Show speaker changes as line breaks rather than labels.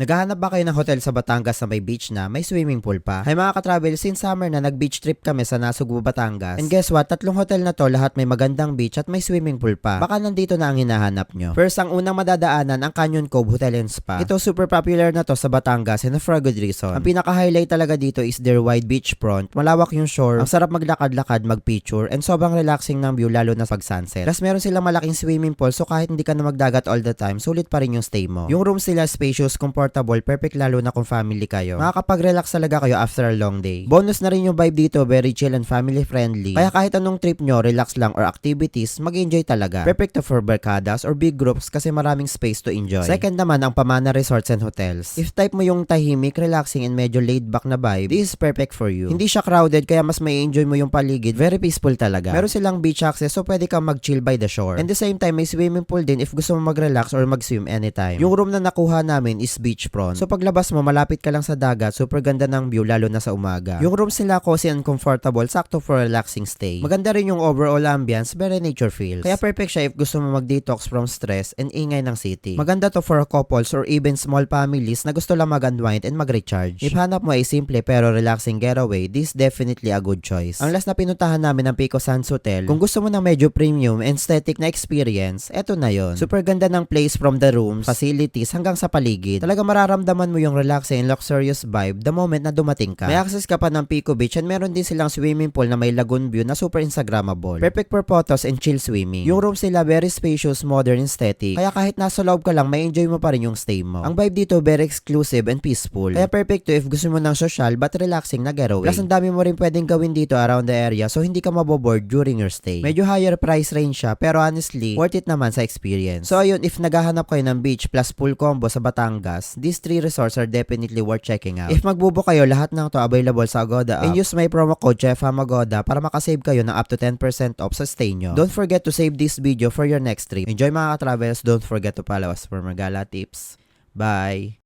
Naghahanap ba kayo ng hotel sa Batangas na may beach na, may swimming pool pa? Hay mga ka-travel, since summer na nag-beach trip kami sa Nasugbu, Batangas. And guess what? Tatlong hotel na to, lahat may magandang beach at may swimming pool pa. Baka nandito na ang hinahanap nyo. First, ang unang madadaanan, ang Canyon Cove Hotel and Spa. Ito super popular na to sa Batangas and for a good reason. Ang pinaka-highlight talaga dito is their wide beach front. Malawak yung shore, ang sarap maglakad-lakad, mag-picture, and sobrang relaxing ng view lalo na pag sunset. Plus meron silang malaking swimming pool, so kahit hindi ka na magdagat all the time, sulit pa rin yung stay mo. Yung rooms sila spacious, comfortable, perfect lalo na kung family kayo. Makakapag-relax talaga kayo after a long day. Bonus na rin yung vibe dito, very chill and family friendly. Kaya kahit anong trip nyo, relax lang or activities, mag-enjoy talaga. Perfect to for barkadas or big groups kasi maraming space to enjoy. Second naman, ang Pamana Resorts and Hotels. If type mo yung tahimik, relaxing and medyo laid back na vibe, this is perfect for you. Hindi siya crowded kaya mas may enjoy mo yung paligid. Very peaceful talaga. Meron silang beach access so pwede kang mag-chill by the shore. And the same time, may swimming pool din if gusto mo mag-relax or mag-swim anytime. Yung room na nakuha namin is beachfront. So paglabas mo, malapit ka lang sa dagat, super ganda ng view lalo na sa umaga. Yung rooms nila cozy and comfortable, sakto for relaxing stay. Maganda rin yung overall ambience, very nature feels. Kaya perfect siya if gusto mo mag-detox from stress and ingay ng city. Maganda to for couples or even small families na gusto lang mag-unwind and mag-recharge. If hanap mo ay simple pero relaxing getaway, this is definitely a good choice. Ang last na pinuntahan namin ng Pico Sands Hotel, kung gusto mo ng medyo premium and aesthetic na experience, eto na yon. Super ganda ng place from the rooms, facilities hanggang sa paligid. Talaga mararamdaman mo yung relaxing and luxurious vibe the moment na dumating ka. May access ka pa ng Pico Beach and meron din silang swimming pool na may lagoon view na super instagrammable. Perfect for photos and chill swimming. Yung rooms nila very spacious, modern, aesthetic. Kaya kahit nasa loob ka lang, may enjoy mo pa rin yung stay mo. Ang vibe dito very exclusive and peaceful. Kaya perfect to if gusto mo ng social but relaxing na getaway. Plus ang dami mo rin pwedeng gawin dito around the area so hindi ka maboboard during your stay. Medyo higher price range siya pero honestly, worth it naman sa experience. So ayun, if naghahanap kayo ng beach plus pool combo sa Batangas, these 3 resorts are definitely worth checking out. If magbubook kayo, lahat ng to available sa Agoda app. And use my promo code ChefHamagoda para makasave kayo ng up to 10% off sa stay nyo. Don't forget to save this video for your next trip. Enjoy mga ka-travels. Don't forget to follow us for Magala tips. Bye!